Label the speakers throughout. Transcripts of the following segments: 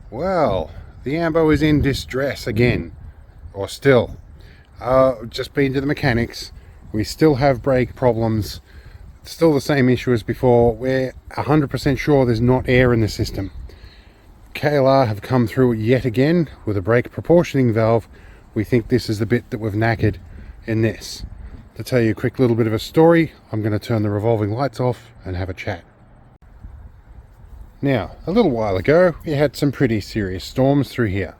Speaker 1: Well, the Ambo is in distress again, or still. Just been to the mechanics. We still have brake problems. Still the same issue as before. We're 100% sure there's not air in the system. KLR have come through yet again with a brake proportioning valve. We think this is the bit that we've knackered in this. To tell you a quick little bit of a story, I'm going to turn the revolving lights off and have a chat. Now, a little while ago, we had some pretty serious storms through here.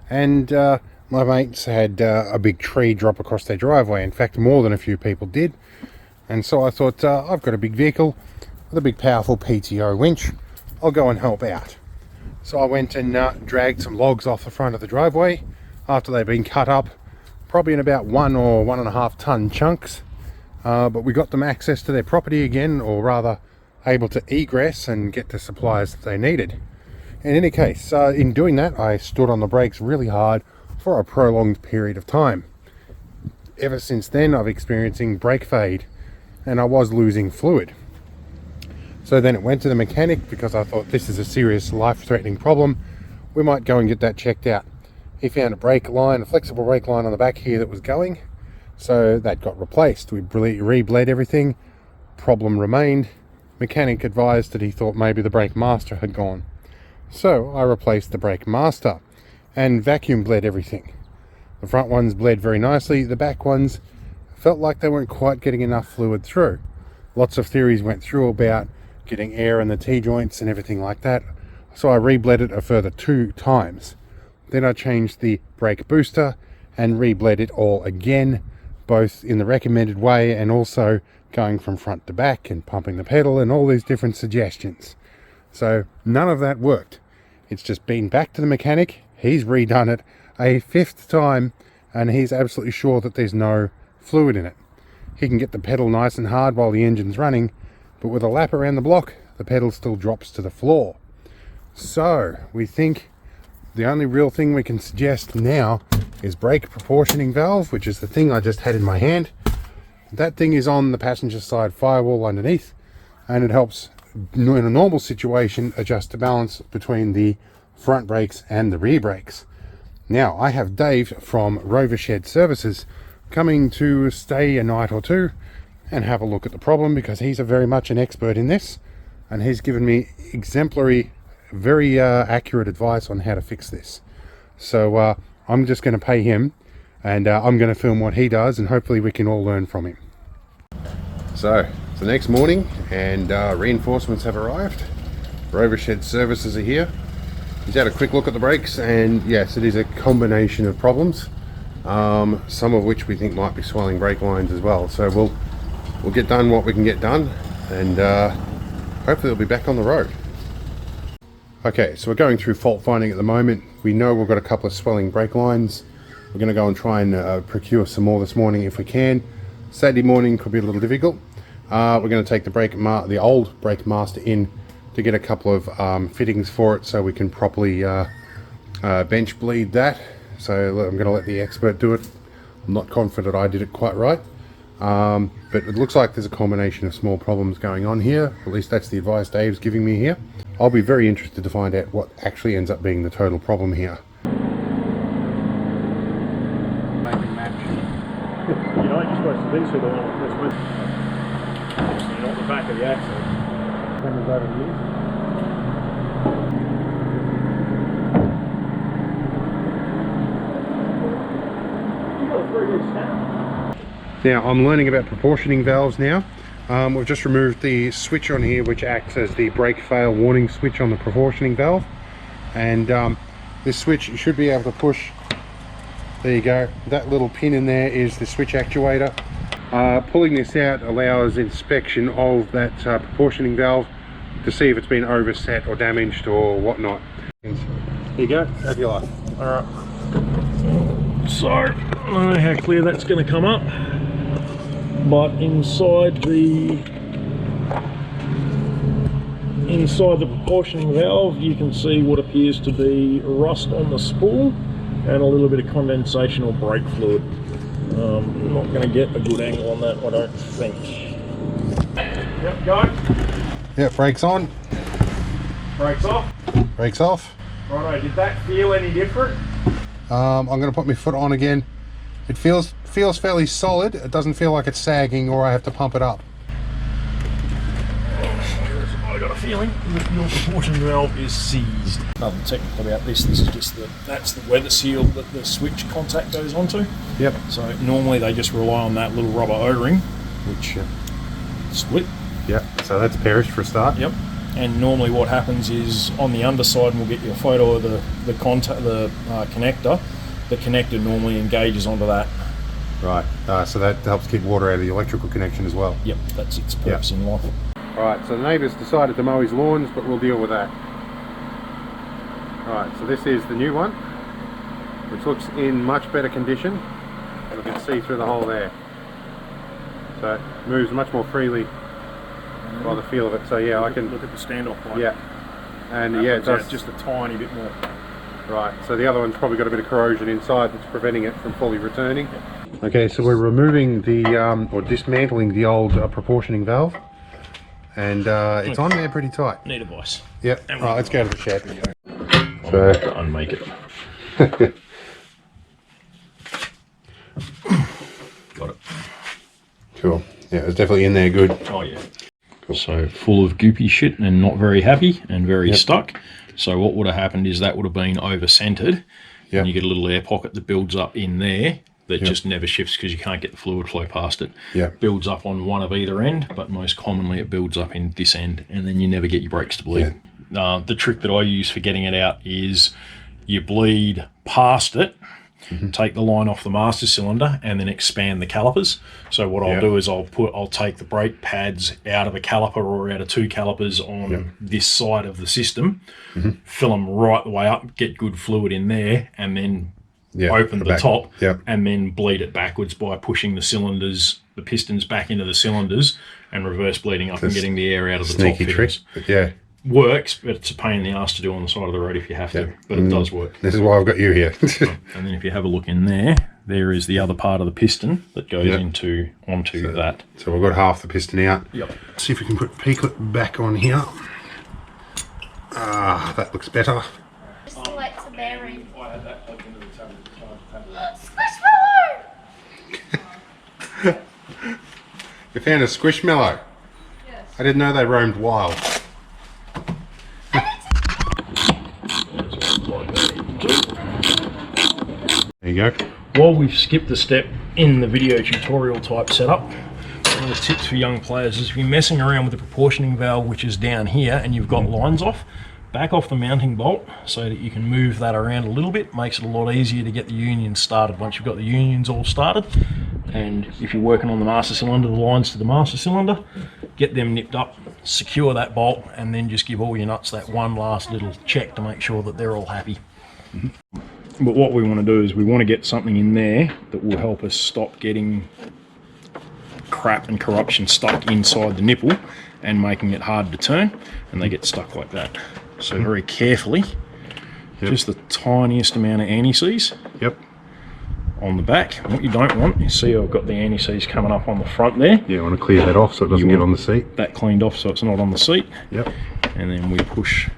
Speaker 1: And my mates had a big tree drop across their driveway. In fact, more than a few people did. And so I thought, I've got a big vehicle with a big powerful PTO winch. I'll go and help out. So I went and dragged some logs off the front of the driveway after they'd been cut up, probably in about 1 or 1.5 ton chunks. But we got them access to their property again, or rather able to egress and get the supplies that they needed. In any case, in doing that, I stood on the brakes really hard for a prolonged period of time. Ever since then, I've experiencing brake fade, and I was losing fluid. So then it went to the mechanic because I thought this is a serious life-threatening problem. We might go and get that checked out. He found a brake line, a flexible brake line on the back here that was going, so that got replaced. We re-bled everything. Problem remained. Mechanic advised that he thought maybe the brake master had gone. So I replaced the brake master and vacuum bled everything. The front ones bled very nicely. The back ones felt like they weren't quite getting enough fluid through. Lots of theories went through about getting air in the T-joints and everything like that. So I re-bled it a further 2 times. Then I changed the brake booster and re-bled it all again, both in the recommended way and also going from front to back and pumping the pedal and all these different suggestions. So none of that worked. It's just been back to the mechanic. He's redone it a 5th time and he's absolutely sure that there's no fluid in it. He can get the pedal nice and hard while the engine's running, but with a lap around the block, the pedal still drops to the floor. So we think the only real thing we can suggest now is brake proportioning valve, which is the thing I just had in my hand. That thing is on the passenger side firewall underneath, and it helps in a normal situation adjust the balance between the front brakes and the rear brakes. Now I have Dave from Rovershed Services coming to stay a night or two and have a look at the problem, because he's very much an expert in this, and he's given me exemplary, very accurate advice on how to fix this. So I'm just going to pay him, and I'm going to film what he does, and hopefully we can all learn from him. So it's the next morning and reinforcements have arrived. Rovershed Services are here. He's had a quick look at the brakes, and yes, it is a combination of problems, some of which we think might be swelling brake lines as well. So we'll get done what we can get done, and hopefully we'll be back on the road. Okay, so we're going through fault finding at the moment. We know we've got a couple of swelling brake lines. We're going to go and try and procure some more this morning if we can. Saturday morning could be a little difficult. We're going to take the old brake master in to get a couple of fittings for it so we can properly bench bleed that. So I'm going to let the expert do it. I'm not confident I did it quite right. But it looks like there's a combination of small problems going on here. At least that's the advice Dave's giving me here. I'll be very interested to find out what actually ends up being the total problem here.
Speaker 2: You know, you're supposed to be so the one that's with you, not the back of the axle. Cameras over here. You got a pretty good snap.
Speaker 1: Now I'm learning about proportioning valves now. We've just removed the switch on here which acts as the brake fail warning switch on the proportioning valve, and this switch you should be able to push. There you go, that little pin in there is the switch actuator. Pulling this out allows inspection of that proportioning valve to see if it's been overset or damaged or whatnot. Here you go, have your life.
Speaker 2: Alright, so I don't know how clear that's going to come up, but inside the proportioning valve you can see what appears to be rust on the spool and a little bit of condensation or brake fluid. I'm not going to get a good angle on that, I don't think. Yep, go.
Speaker 1: Yep, brakes on.
Speaker 2: Brakes off.
Speaker 1: Brakes off.
Speaker 2: Righto, did that feel any different?
Speaker 1: I'm going to put my foot on again. It feels fairly solid. It doesn't feel like it's sagging or I have to pump it up.
Speaker 2: I got a feeling that your proportion valve is seized. Nothing technical about this. This is just that's the weather seal that the switch contact goes onto.
Speaker 1: Yep.
Speaker 2: So normally they just rely on that little rubber O-ring, which split.
Speaker 1: Yep. So that's perished for a start.
Speaker 2: Yep. And normally what happens is on the underside, and we'll get you a photo of the connector. The connector normally engages onto that.
Speaker 1: Right. So that helps keep water out of the electrical connection as well.
Speaker 2: Yep. That's its purpose in life.
Speaker 1: Right, so the neighbour's decided to mow his lawns, but we'll deal with that. Right, so this is the new one, which looks in much better condition. You can see through the hole there. So it moves much more freely by the feel of it. So yeah, I can
Speaker 2: look at the standoff light.
Speaker 1: Yeah, and yeah, it does
Speaker 2: just a tiny bit more.
Speaker 1: Right, so the other one's probably got a bit of corrosion inside that's preventing it from fully returning. Okay, so we're removing the or dismantling the old proportioning valve. And it's on there pretty tight.
Speaker 2: Need a vice.
Speaker 1: Yep. Right, let's go to the shed.
Speaker 2: So to unmake it. Got it.
Speaker 1: Cool. Yeah, it's definitely in there good.
Speaker 2: Oh yeah. Cool. So full of goopy shit and not very happy and very stuck. So what would have happened is that would have been over centered. And you get a little air pocket that builds up in there. That just never shifts because you can't get the fluid flow past it. Builds up on one of either end, but most commonly it builds up in this end, and then you never get your brakes to bleed. The trick that I use for getting it out is you bleed past it, take the line off the master cylinder, and then expand the calipers. So what I'll do is I'll take the brake pads out of a caliper or out of two calipers on this side of the system, fill them right the way up, get good fluid in there, and then open the top and then bleed it backwards by pushing the pistons back into the cylinders and reverse bleeding up and getting the air out of the top fittings.
Speaker 1: Sneaky trick, but
Speaker 2: works, but it's a pain in the ass to do on the side of the road if you have to, but it does work.
Speaker 1: This is why I've got you here.
Speaker 2: And then if you have a look in there is the other part of the piston that goes onto that.
Speaker 1: So we've got half the piston out.
Speaker 2: Yep.
Speaker 1: See if we can put the P-clip back on here. Ah, that looks better.
Speaker 3: Select a bearing.
Speaker 2: I had that plugged into the tablet.
Speaker 3: Squishmallow!
Speaker 1: You found a squishmallow?
Speaker 3: Yes.
Speaker 1: I didn't know they roamed wild. There you go.
Speaker 2: While we've skipped a step in the video tutorial type setup, one of the tips for young players is if you're messing around with the proportioning valve, which is down here, and you've got lines off, back off the mounting bolt so that you can move that around a little bit. Makes it a lot easier to get the unions started once you've got the unions all started. And if you're working on the master cylinder, the lines to the master cylinder, get them nipped up, secure that bolt, and then just give all your nuts that one last little check to make sure that they're all happy. But what we want to do is we want to get something in there that will help us stop getting crap and corruption stuck inside the nipple and making it hard to turn, and they get stuck like that. So very carefully, just the tiniest amount of anti-seize on the back. And what you don't want, you see I've got the anti-seize coming up on the front there.
Speaker 1: Yeah, I want to clear that off so it doesn't get on the seat.
Speaker 2: That cleaned off so it's not on the seat.
Speaker 1: Yep.
Speaker 2: And then we push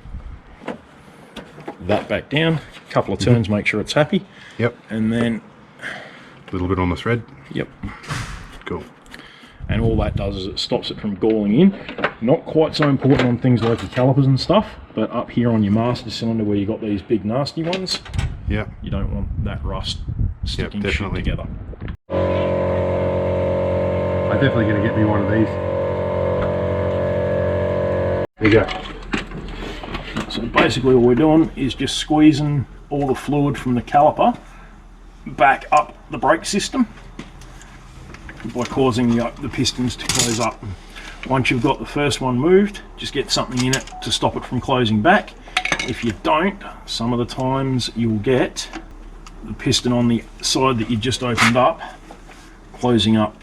Speaker 2: that back down, a couple of turns, make sure it's happy.
Speaker 1: Yep.
Speaker 2: And then
Speaker 1: a little bit on the thread.
Speaker 2: Yep.
Speaker 1: Cool.
Speaker 2: And all that does is it stops it from galling in. Not quite so important on things like your calipers and stuff, but up here on your master cylinder where you got these big nasty ones, you don't want that rust sticking shit together.
Speaker 1: I'm definitely going to get me one of these. There you go.
Speaker 2: So basically all we're doing is just squeezing all the fluid from the caliper back up the brake system by causing the pistons to close up. Once you've got the first one moved, just get something in it to stop it from closing back. If you don't, some of the times you'll get the piston on the side that you just opened up closing up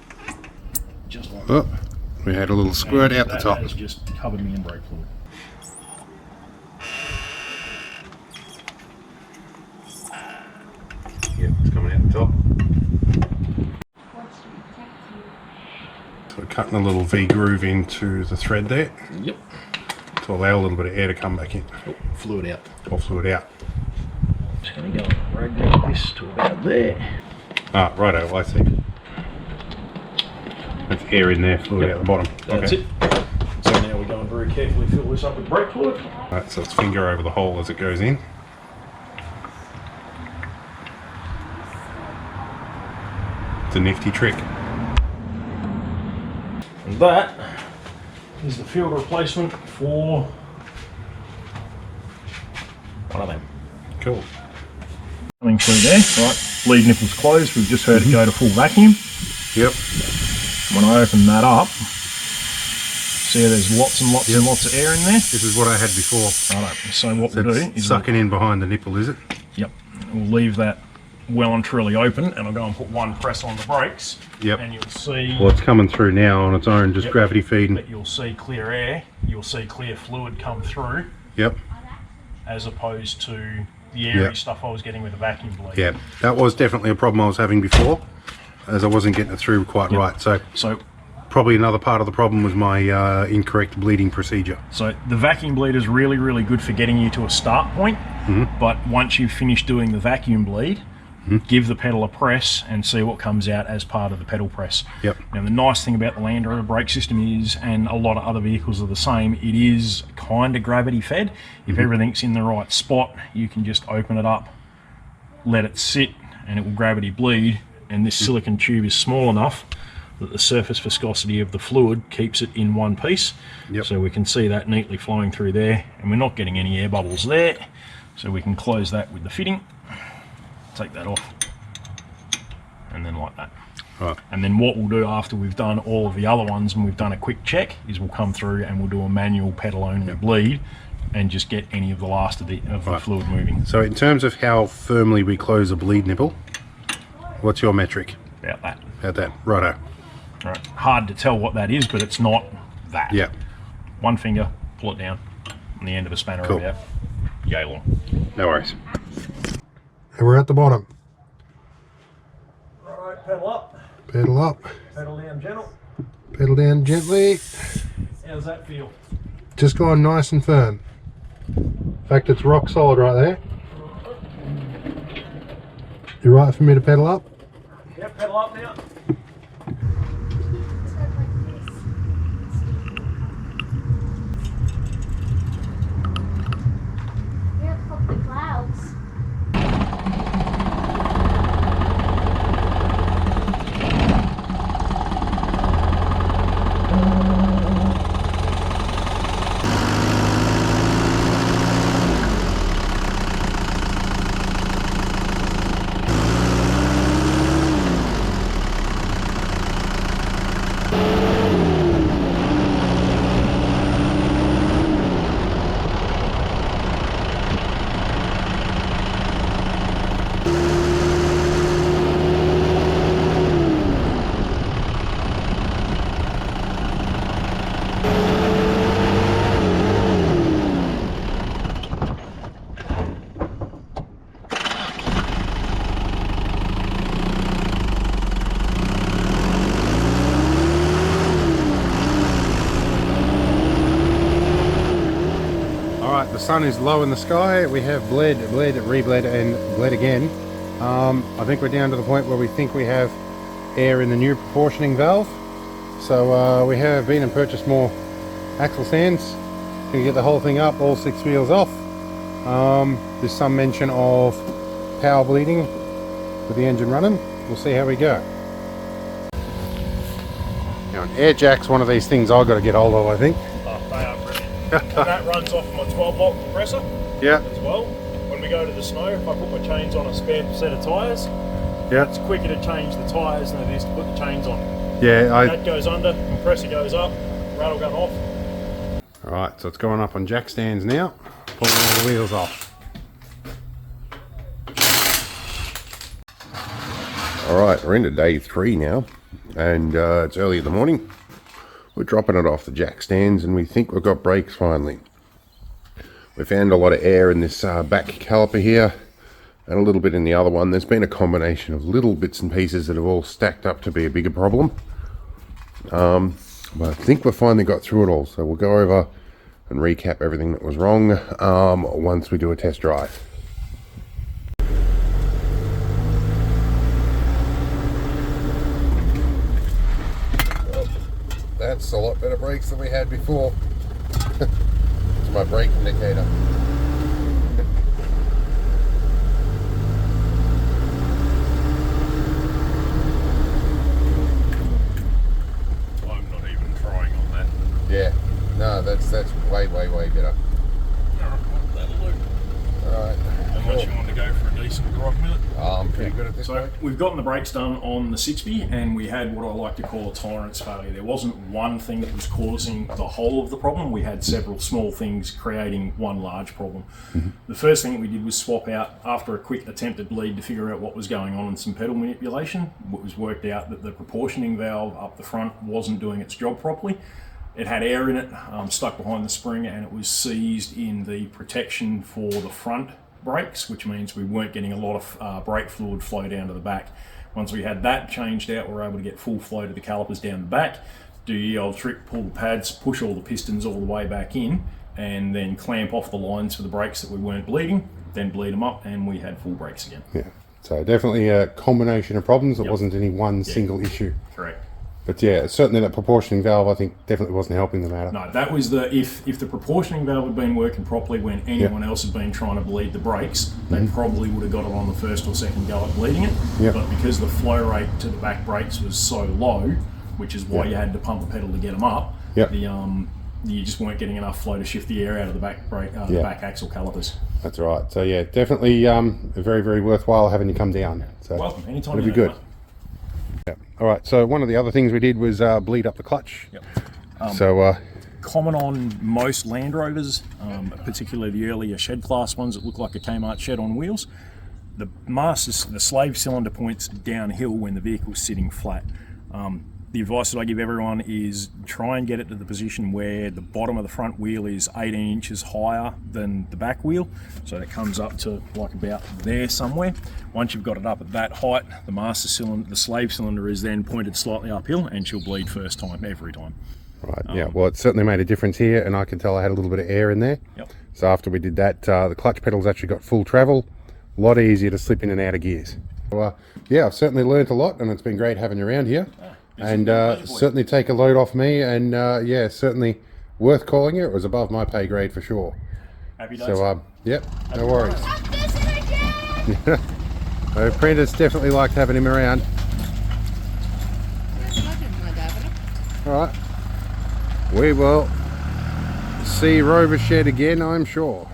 Speaker 2: just like that.
Speaker 1: We had a little squirt out the top.
Speaker 2: That has just covered me in brake fluid.
Speaker 1: Yep, it's coming out the top. So we're cutting a little V groove into the thread there.
Speaker 2: Yep.
Speaker 1: To allow a little bit of air to come back in.
Speaker 2: Oh, fluid out.
Speaker 1: Or fluid out.
Speaker 2: going to go and rotate this to about there.
Speaker 1: Ah, righto, I see. That's air in there, fluid out the bottom.
Speaker 2: That's it. So now we're going to very carefully fill this up with brake fluid.
Speaker 1: Right, so it's finger over the hole as it goes in. It's a nifty trick.
Speaker 2: And that is the field replacement for one of them.
Speaker 1: Cool.
Speaker 2: Coming through there, right, bleed nipples closed, we've just heard it go to full vacuum.
Speaker 1: Yep.
Speaker 2: When I open that up, see how there's lots and lots and lots of air in there?
Speaker 1: This is what I had before.
Speaker 2: Righto, so what we'll do is
Speaker 1: sucking in behind the nipple, is it?
Speaker 2: Yep, we'll leave that well and truly open, and I'll go and put one press on the brakes.
Speaker 1: Yep.
Speaker 2: And you'll see.
Speaker 1: Well, it's coming through now on its own, just gravity feeding.
Speaker 2: But you'll see clear air, you'll see clear fluid come through.
Speaker 1: Yep.
Speaker 2: As opposed to the airy stuff I was getting with the vacuum bleed.
Speaker 1: Yeah, that was definitely a problem I was having before, as I wasn't getting it through quite right. So probably another part of the problem was my incorrect bleeding procedure.
Speaker 2: So the vacuum bleed is really, really good for getting you to a start point. But once you've finished doing the vacuum bleed, give the pedal a press and see what comes out as part of the pedal press.
Speaker 1: Yep.
Speaker 2: Now the nice thing about the Land Rover brake system is, and a lot of other vehicles are the same, it is kind of gravity fed. If everything's in the right spot, you can just open it up, let it sit, and it will gravity bleed. And this silicone tube is small enough that the surface viscosity of the fluid keeps it in one piece.
Speaker 1: Yep.
Speaker 2: So we can see that neatly flowing through there, and we're not getting any air bubbles there. So we can close that with the fitting, take that off, and then like that.
Speaker 1: Right.
Speaker 2: And then what we'll do after we've done all of the other ones and we've done a quick check is we'll come through and we'll do a manual pedal only bleed and just get any of the last of the fluid moving.
Speaker 1: So in terms of how firmly we close a bleed nipple, what's your metric?
Speaker 2: About that.
Speaker 1: About that, righto.
Speaker 2: Right. Hard to tell what that is, but it's not that.
Speaker 1: Yeah.
Speaker 2: One finger, pull it down, on the end of a spanner
Speaker 1: Cool.
Speaker 2: about yay long.
Speaker 1: No worries. And we're at the bottom.
Speaker 2: Right, pedal up,
Speaker 1: Pedal up,
Speaker 2: pedal down gentle.
Speaker 1: pedal down gently.
Speaker 2: How's that feel?
Speaker 1: Just going nice and firm. In fact, it's rock solid right there. You right for me to pedal up?
Speaker 2: Yep, pedal up now.
Speaker 3: Yeah, pop the clouds.
Speaker 1: The sun is low in the sky. We have bled, rebled, and bled again. I think we're down to the point where we think we have air in the new proportioning valve. So we have been and purchased more axle stands. Gonna get the whole thing up, all 6 wheels off. There's some mention of power bleeding with the engine running. We'll see how we go. Now an air jack's one of these things I've got to get hold of, I think.
Speaker 2: Oh, they are brilliant. And that runs off my 12-volt compressor
Speaker 1: Yeah.
Speaker 2: as well. When we go to the snow, if I put my chains on a spare set of tyres,
Speaker 1: Yeah.
Speaker 2: it's quicker to change the tyres than it is to put the chains on.
Speaker 1: Yeah.
Speaker 2: That goes under, compressor goes up, rattle gun off.
Speaker 1: Alright, so it's going up on jack stands now. Pulling all the wheels off.
Speaker 4: Alright, we're into day 3 now, and it's early in the morning. We're dropping it off the jack stands and we think we've got brakes finally. We found a lot of air in this back caliper here and a little bit in the other one. There's been a combination of little bits and pieces that have all stacked up to be a bigger problem. But I think we've finally got through it all, so we'll go over and recap everything that was wrong once we do a test drive.
Speaker 1: That's a lot better brakes than we had before. It's my brake indicator.
Speaker 2: I'm not even trying on that.
Speaker 1: Yeah, no, that's way better. Alright.
Speaker 2: Unless you want to go for a decent drive minute.
Speaker 1: I'm pretty good at this
Speaker 2: So
Speaker 1: way.
Speaker 2: we've gotten the brakes done on the 60 and we had what I like to call a tolerance failure. There wasn't one thing that was causing the whole of the problem. We had several small things creating one large problem. The first thing we did was swap out, after a quick attempted bleed to figure out what was going on and some pedal manipulation, it was worked out that the proportioning valve up the front wasn't doing its job properly. It had air in it, stuck behind the spring, and it was seized in the protection for the front brakes, which means we weren't getting a lot of brake fluid flow down to the back. Once we had that changed out, we were able to get full flow to the calipers down the back, do the old trick, pull the pads, push all the pistons all the way back in, and then clamp off the lines for the brakes that we weren't bleeding, then bleed them up, and we had full brakes again.
Speaker 1: Yeah, so definitely a combination of problems. It wasn't any one single issue.
Speaker 2: Correct.
Speaker 1: But yeah, certainly that proportioning valve, I think, definitely wasn't helping the matter.
Speaker 2: No, that was the, if the proportioning valve had been working properly when anyone else had been trying to bleed the brakes, they probably would have got it on the first or second go at bleeding it. But because the flow rate to the back brakes was so low, which is why you had to pump the pedal to get them up, you just weren't getting enough flow to shift the air out of the back brake, the back axle calipers.
Speaker 1: That's right. So yeah, definitely very worthwhile having you come down. So
Speaker 2: Welcome, anytime.
Speaker 1: it'll be good. All right, so one of the other things we did was bleed up the clutch.
Speaker 2: Common on most Land Rovers, particularly the earlier shed class ones that look like a Kmart shed on wheels. The slave cylinder points downhill when the vehicle's sitting flat. The advice that I give everyone is try and get it to the position where the bottom of the front wheel is 18 inches higher than the back wheel. So that comes up to like about there somewhere. Once you've got it up at that height, the master cylinder, the slave cylinder is then pointed slightly uphill and she'll bleed first time, every time.
Speaker 1: Right, yeah, well it certainly made a difference here, and I can tell I had a little bit of air in there. So after we did that, the clutch pedals actually got full travel, a lot easier to slip in and out of gears. So, yeah, I've certainly learned a lot, and it's been great having you around here. And certainly take a load off me, and yeah, certainly worth calling you. It was above my pay grade for sure.
Speaker 2: Happy days.
Speaker 1: So yep, no worries. So Prentice definitely liked having him around. All right, we will see Rovershed again, I'm sure.